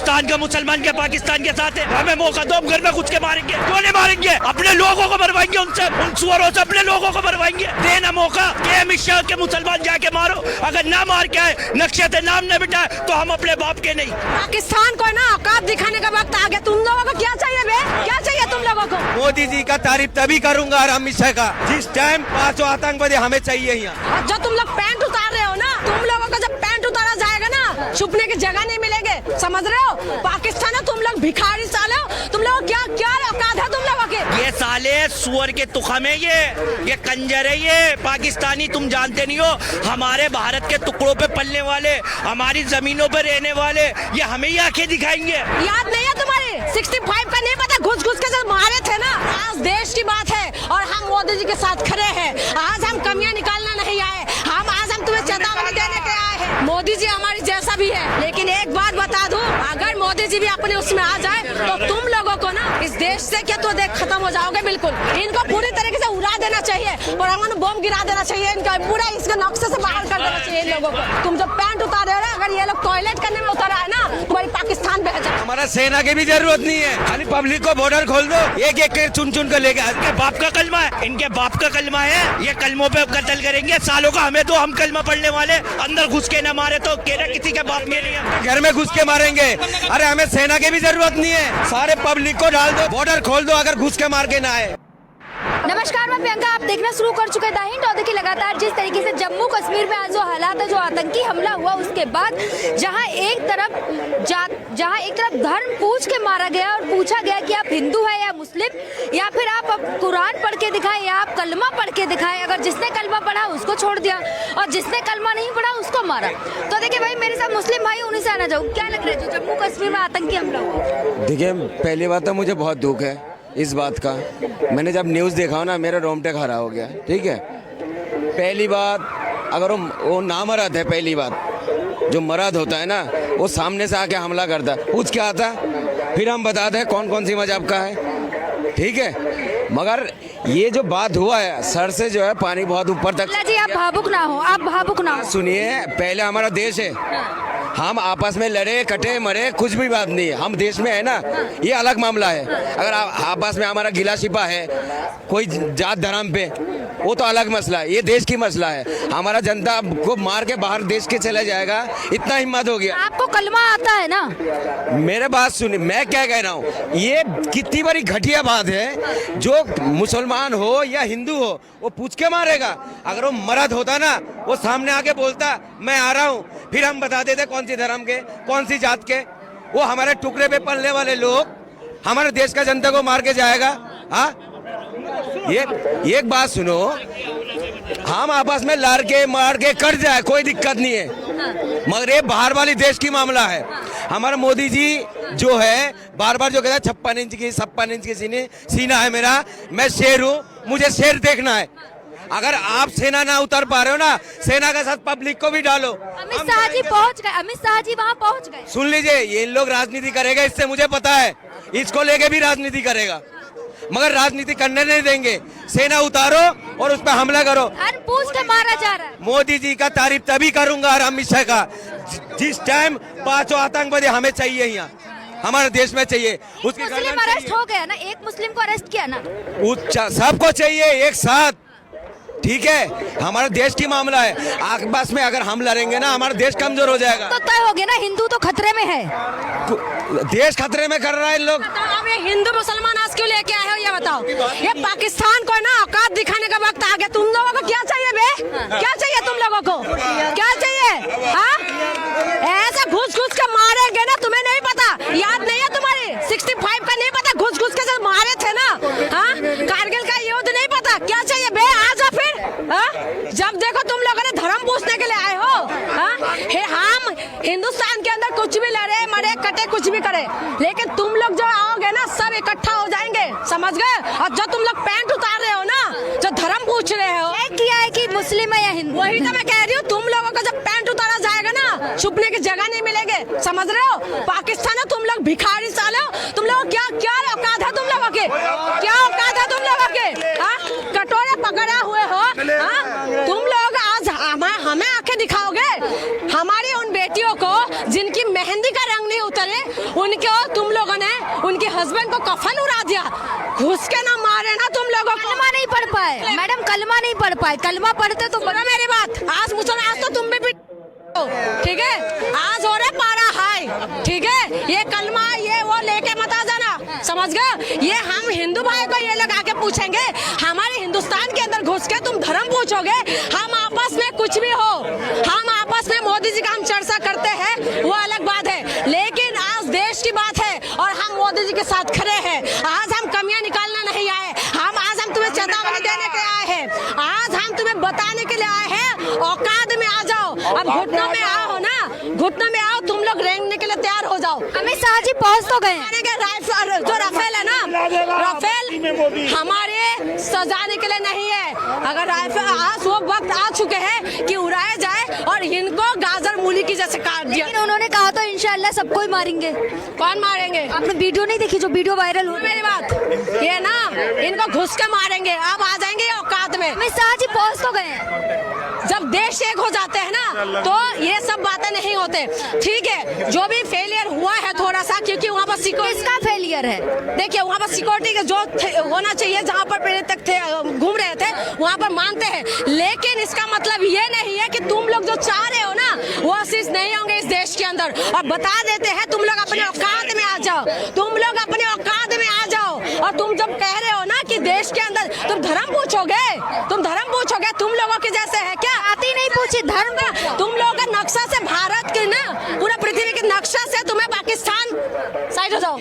पाकिस्तान का मुसलमान के पाकिस्तान के साथ है। हमें मौका दो, हम घर में घुस के मारेंगे। क्यों नहीं मारेंगे? अपने लोगों को मरवाएंगे, उनसे उन सुअरों से अपने लोगों को मरवाएंगे। देना मौका के अमित शाह के मुसलमान जाके मारो। अगर ना मार के आए, नक्शे से नाम न बिठाए तो हम अपने बाप के नहीं। पाकिस्तान को ना औकात दिखाने का वक्त आ गया। तुम लोगों को क्या चाहिए बे? क्या चाहिए तुम लोगों को? मोदी जी का तारीफ तभी करूंगा और अमित शाह का जिस टाइम 5 आतंकवादी हमें चाहिए यहाँ। जो तुम लोग पैंट उतार रहे हो ना, तुम लोगों को जब पैंट उतारा जाएगा ना, छुपने की जगह नहीं मिलेगी। समझ रहे हो? पाकिस्तान है, तुम लोग भिखारी साले हो। तुम लोग क्या क्या औकात है तुम लोगों के? ये साले सुअर के तुखम है, ये कंजर है, ये पाकिस्तानी। तुम जानते नहीं हो, हमारे भारत के टुकड़ों पे पलने वाले, हमारी जमीनों पे रहने वाले, ये हमें ही आंखें दिखाएंगे। याद नहीं है तुम्हारी 65 का नहीं पता? घुस घुस के जब मारे थे ना। आज देश की बात है और हम मोदी जी के साथ खड़े हैं। आज हम कमियां निकालना नहीं आए, आज हम तुम्हें चेतावनी देने के आए हैं। मोदी जी हमारी जैसा भी है, लेकिन एक बात बता दूं, अगर मोदी जी भी अपने उसमें आ जाए तो तुम लोगों को ना इस देश से क्या तो देख खत्म हो जाओगे बिल्कुल। इनको पूरी तरीके से उड़ा देना चाहिए, परमाणु बम गिरा देना चाहिए, इनका पूरा इसके नक्शे से बाहर कर देना चाहिए इन लोगों को। तुम जब पैंट उतार रहे हो, अगर ये लोग टॉयलेट करने में उतारा है ना, तुम्हारी पाकिस्तान बह जाए। हमारा सेना की भी जरूरत नहीं है, खाली पब्लिक को बॉर्डर खोल दो, एक एक के चुन चुन कर लेके। इनके बाप का कलमा है, इनके बाप का कलमा है। ये कलमों पे कत्ल करेंगे सालों का। हमें तो हम कलमा पढ़ने वाले अंदर घुस के न मारे तो केरा किसी के बाप के नहीं है। घर में घुस के मारेंगे। अरे हमें सेना की भी जरूरत नहीं है, सारे पब्लिक को डाल दो, बॉर्डर खोल दो, अगर घुस के मार के ना आए। नमस्कार, मैं प्रियंका, आप देखना शुरू कर चुके हैं द हिंट। और देखिए लगातार जिस तरीके से जम्मू कश्मीर में आज जो हालात है, जो आतंकी हमला हुआ उसके बाद जहां एक तरफ धर्म पूछ के मारा गया और पूछा गया कि आप हिंदू है या मुस्लिम, या फिर आप कुरान पढ़ के दिखाएं या आप कलमा पढ़ के दिखाएं। अगर जिसने कलमा पढ़ा उसको छोड़ दिया और जिसने कलमा नहीं पढ़ा उसको मारा। तो देखिए भाई, मेरे साथ मुस्लिम भाई, उन्हीं से आना चाहूँ, क्या लग रहा है जो जम्मू कश्मीर में आतंकी हमला हुआ? देखिए, पहली बात तो मुझे बहुत दुख है इस बात का। मैंने जब न्यूज़ देखा ना, मेरा रोंगटे खड़ा हो गया। ठीक है, पहली बात, अगर वो नामर्द है, पहली बात जो मर्द होता है ना, वो सामने से आके हमला करता है, पूछ के आता है, फिर हम बताते हैं कौन कौन सी मजहब का है। ठीक है, मगर ये जो बात हुआ है, सर से जो है पानी बहुत ऊपर तक। जी आप भावुक ना हो, आप भावुक ना हो। सुनिए, पहले हमारा देश है, हम आपस में लड़े कटे मरे कुछ भी बात नहीं है, हम देश में है ना, ये अलग मामला है। अगर आपस में हमारा गिला शिपा है कोई जात धर्म पे, वो तो अलग मसला है, ये देश की मसला है। हमारा जनता को मार के बाहर देश के चला जाएगा, इतना हिम्मत हो गया। आपको कलमा आता है ना? मेरे बात सुनिए, मैं क्या कह रहा हूँ, ये कितनी बड़ी घटिया बात है। जो मुसलमान हो या हिंदू हो, वो पूछ के मारेगा। अगर वो मर्द होता ना, वो सामने आके बोलता मैं आ रहा हूँ, फिर हम बता देते कौन सी धर्म के, कौन सी जात के। वो हमारे टुकड़े पे पलने वाले लोग हमारे देश का जनता को मार के जाएगा। हाँ, ये एक बात सुनो, हम आपस में लड़ के मार के कट जाए कोई दिक्कत नहीं है, मगर ये बाहर वाली देश की मामला है। हमारा मोदी जी जो है बार बार जो कहता है 56 इंच की 56 इंच की सीना है मेरा, मैं शेर हूँ, मुझे शेर देखना है। अगर आप सेना ना उतर पा रहे हो ना, सेना के साथ पब्लिक को भी डालो। अमित शाह जी पहुंच गए, अमित शाह जी वहाँ पहुंच गए। सुन लीजिए, ये लोग राजनीति करेगा, इससे मुझे पता है, इसको लेके भी राजनीति करेगा, मगर राजनीति करने नहीं देंगे। सेना उतारो और उस पर हमला करो। पूछ के मारा जा रहा है। मोदी जी का तारीफ तभी करूंगा और अमित शाह का जिस टाइम 5 आतंकवादी हमें चाहिए यहाँ, हमारे देश में चाहिए। उसके मुस्लिम अरेस्ट हो गया ना, एक मुस्लिम को अरेस्ट किया ना, सबको चाहिए एक साथ। ठीक है, हमारे देश की मामला है, आपस में अगर हम लड़ेंगे ना, हमारा देश कमजोर हो जाएगा। तो तय हो गया ना, हिंदू तो खतरे में है, देश खतरे में कर रहा है लोग। अब ये हिंदू मुसलमान आज क्यों लेके आए हो ये बताओ? ये पाकिस्तान को ना औकात दिखाने का वक्त आ गया। तुम लोगों को क्या चाहिए बे? क्या चाहिए तुम लोगों को? क्या चाहिए? हाँ, ऐसा घुस घुस के मारेंगे ना, तुम्हें नहीं पता? याद नहीं है तुम्हारी 65 का नहीं पता? घुस घुस के जब मारे थे ना, हाँ, कारगिल का युद्ध नहीं पता? क्या चाहिए बे? आ जाओ फिर। हाँ, जब देखो तुम लोगों ने धर्म पूछने के लिए आए हो। हाँ, हम हिंदुस्तान के अंदर कुछ भी लड़े मरे कटे कुछ भी करे, लेकिन तुम लोग जो आओगे ना, सब इकट्ठा हो जाएंगे, समझ गए? और जो तुम लोग पैंट उतार रहे हो ना, जो धर्म पूछ रहे हो, किया है कि मुस्लिम है या हिंदू, वही तो मैं कह रही हूँ। तुम लोगों को जब पैंट उतारा जाएगा ना, छुपने की जगह नहीं मिलेगी, समझ रहे हो? पाकिस्तान है, तुम लोग भिखारी साले हो। तुम लोग क्या क्या औकात है तुम लोगों के? क्या औकात है तुम लोगों के? हाँ, कटोरे पकड़ा हुए हो। हाँ, तुम लोग आज हमें आके दिखाओगे? हमारी उन बेटियों को जिनकी मेहंदी का रंग नहीं उतरे, उनको तुम लोगों ने उनके हस्बैंड को कफन उड़ा दिया, घुस के ना मारे ना तुम लोगों को। कलमा नहीं पढ़ पाए मैडम, कलमा नहीं पढ़ पाए, कलमा पढ़ते तो सुनो मेरी बात, आज मुसलमान, आज तो तुम भी ठीक है, आज हो रहा पारा हाय, ठीक है, ये कलमा ये वो लेके मत आ जाना, समझ गए? ये हम हिंदू भाई को ये लोग आके पूछेंगे, हमारे हिंदुस्तान के अंदर घुस के तुम धर्म पूछोगे, हम आपस में कुछ भी हो, हम आपस में मोदी जी का हम चर्चा करते हैं वो अलग बात है, लेकिन आज देश की बात है और हम मोदी जी के साथ खड़े हैं। आज हम कमियां निकालना नहीं आए, आज हम तुम्हें चेतावनी देने के आए हैं, आज हम तुम्हें बताने के लिए आए हैं, औकात में आ जाओ, अब घुटनों में आओ ना, घुटनों में आओ, तुम लोग रेंगने के लिए तैयार हो जाओ। अमित शाह जी पहुंच तो गए, जो राफेल है ना, राफेल हमारे सजाने के लिए नहीं है, अगर राफेल आज वो वक्त आ चुके हैं कि उड़ाए जाए और इनको गाजर मूली की जैसे काट दिया। लेकिन उन्होंने कहा तो इंशाल्लाह सबको ही मारेंगे। कौन मारेंगे? आपने वीडियो नहीं देखी जो वीडियो वायरल हो? मेरी बात ये ना, इनको घुस के मारेंगे, अब आ जाएंगे औकात में। अमित शाह जी पहुंच तो गए। जब देश एक हो जाते हैं ना तो ये सब बातें नहीं होते, ठीक है, जो भी फेलियर हुआ है थोड़ा सा, क्योंकि वहाँ पर किसका फेलियर है? देखिए वहाँ पर सिक्योरिटी के जो होना चाहिए, जहाँ पर पर्यटक थे घूम रहे थे वहाँ पर मानते हैं, लेकिन इसका मतलब ये नहीं है कि तुम लोग जो चाह रहे हो ना वो चीज नहीं होंगे इस देश के अंदर। और बता देते हैं, तुम लोग अपने औकात में आ जाओ, तुम लोग अपने औकात में आ जाओ। और तुम जब कह रहे हो ना कि देश के अंदर तुम धर्म पूछोगे, तुम लोगों के जैसे है क्या? आती नहीं पूछी धर्म का, तुम लोगों का नक्शा से भारत के ना पूरा पृथ्वी के नक्शा से तुम्हें पाकिस्तान, साइड हो जाओ,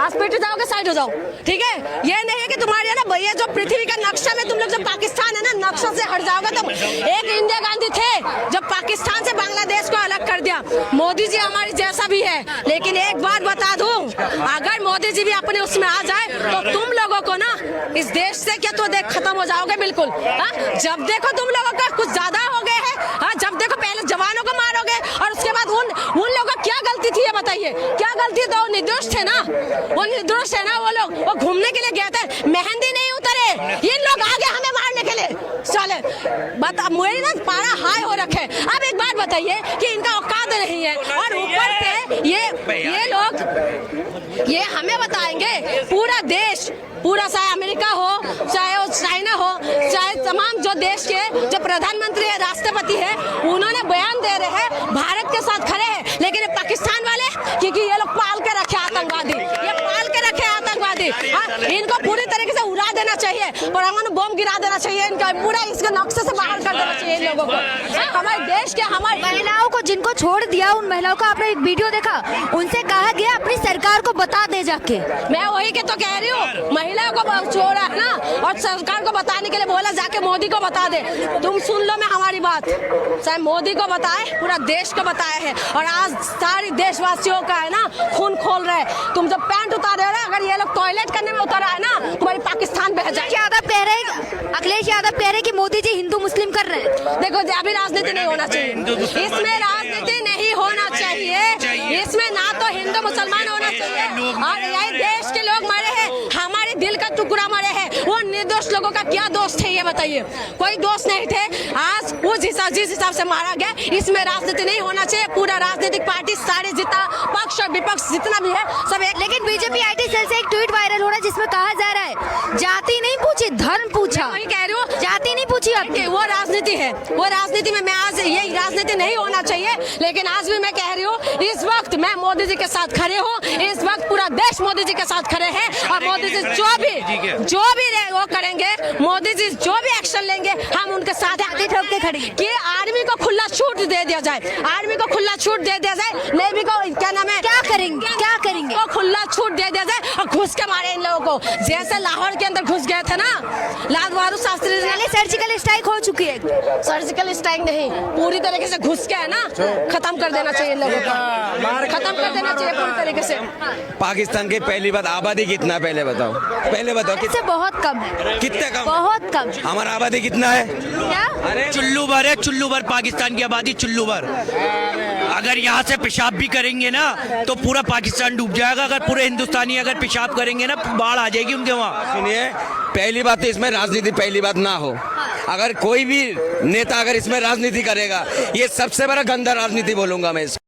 आप पीछे जाओगे, साइड हो जाओ, ठीक है? ये नहीं है कि तुम्हारे ना ये जो पृथ्वी का नक्शा में तुम लोग जब पाकिस्तान है ना नक्शा से हट जाओगे। तो एक इंदिरा गांधी थे जब पाकिस्तान से बांग्लादेश को अलग कर दिया, मोदी जी हमारी जैसा भी है, लेकिन एक बात बता दूं, अगर मोदी जी भी अपने उसमें आ जाए तो तुम लोगों को ना इस देश से क्या तो देख खत्म हो जाओगे बिल्कुल। जब देखो तुम लोगों का कुछ ज्यादा हो गए है, जब देखो पहले जवानों को मारोगे और उसके बाद उन लोगों का क्या गलती थी ये बताइए, क्या गलती? तो निर्दोष थे ना, वो निर्दोष है ना, वो लोग वो घूमने के लिए गए थे, मेहंदी नहीं उतरे, ये लोग आगे हमें मारने के लिए चले। बता, मेरी ना पारा हाई हो रखे। अब एक बात बताइए कि इनका औकात नहीं है, और ऊपर से ये लोग ये हमें बताएंगे पूरा देश, पूरा चाहे अमेरिका हो, चाहे वो चाइना हो, चाहे तमाम जो देश के जो प्रधानमंत्री है, राष्ट्रपति है, उन्होंने बयान दे रहे हैं, भारत के साथ खड़े हैं, लेकिन ये पाकिस्तान वाले, क्योंकि ये लोग पाल के रखे आतंकवादी, ये पाल के रखे आतंकवादी, इनको पूरी तरीके से उड़ा देना चाहिए, परमाणु बम गिरा देना चाहिए, इनका पूरा इसके नक्शे से बाहर कर देना चाहिए इन लोगों को। हमारे देश के, हमारी महिलाओं को जिनको छोड़ दिया, उन महिलाओं का आपने एक वीडियो देखा, उनसे कहा गया अपनी सरकार को बता दे जाके। मैं वही के तो कह रही हूँ, महिलाओं को छोड़ा है ना, और सरकार को बताने के लिए बोला जाके मोदी को बता दे। तुम सुन लो मैं हमारी बात, चाहे मोदी को बताए, पूरा देश को बताया है, और आज सारी देशवासियों का है ना खून खोल रहे हैं। तुम जब पैंट उतारे हो, अगर ये लोग टॉयलेट करने में उतर है ना, तुम्हारी पाकिस्तान बह जाए। अखिलेश यादव कह रहे कि मोदी जी हिंदू मुस्लिम कर रहे हैं। देखो अभी राजनीति नहीं होना चाहिए, इसमें राजनीति नहीं होना चाहिए, इसमें ना तो हिंदू मुसलमान होना चाहिए, और यही देश के लोग मरे हैं, हमारे दिल का टुकड़ा मरे हैं, वो निर्दोष लोगों का क्या दोष थे ये बताइए? कोई दोष नहीं थे। आज जिस हिसाब से मारा गया, इसमें राजनीति नहीं होना चाहिए। पूरा राजनीतिक पार्टी सारे जितना पक्ष और विपक्ष जितना भी है सब एक। लेकिन बीजेपी आईटी सेल से एक ट्वीट वायरल हो रहा है जिसमें कहा जा रहा है जाति नहीं पूछी, धर्म पूछा। वही कह रही हूँ, जाति नहीं पूछी आपकी, वो राजनीति है, वो राजनीति में मैं आज ये राजनीति नहीं होना चाहिए, लेकिन आज भी मैं कह रही हूँ, इस वक्त मैं मोदी जी के साथ खड़े हूँ, इस वक्त पूरा देश मोदी जी के साथ खड़े हैं, और मोदी जी जो भी वो करेंगे, मोदी जी जो भी एक्शन लेंगे, हम उनके साथ हाथी ठोक के खड़े कि आर्मी को खुला छूट दे दिया जाए, आर्मी को खुला छूट दे दिया जाए, नेवी को क्या नाम है, क्या करेंगे वो खुला छूट दे दिया जाए, और घुस के मारे इन लोगों को, जैसे लाहौर के अंदर घुस गए थे ना लाल बहादुर शास्त्री जी। सर्जिकल स्ट्राइक हो चुकी है, सर्जिकल स्ट्राइक नहीं, पूरी तरीके से घुस के है ना खत्म कर देना चाहिए इन लोगों को, खत्म कर देना चाहिए पूरी तरीके से। पाकिस्तान की पहली बात, आबादी कितना पहले बताओ, पहले बताओ इससे बहुत कम है, कितने कम, बहुत कम। हमारा आबादी कितना है? क्या? अरे चुल्लू भर है, चुल्लू भर पाकिस्तान की आबादी, चुल्लू भर। अगर यहाँ से पेशाब भी करेंगे ना तो पूरा पाकिस्तान डूब जाएगा। अगर पूरे हिंदुस्तानी अगर पेशाब करेंगे ना, बाढ़ आ जाएगी उनके वहाँ। सुनिए, पहली बात तो इसमें राजनीति पहली बात ना हो। अगर कोई भी नेता अगर इसमें राजनीति करेगा, ये सबसे बड़ा गंदा राजनीति बोलूंगा मैं इसको।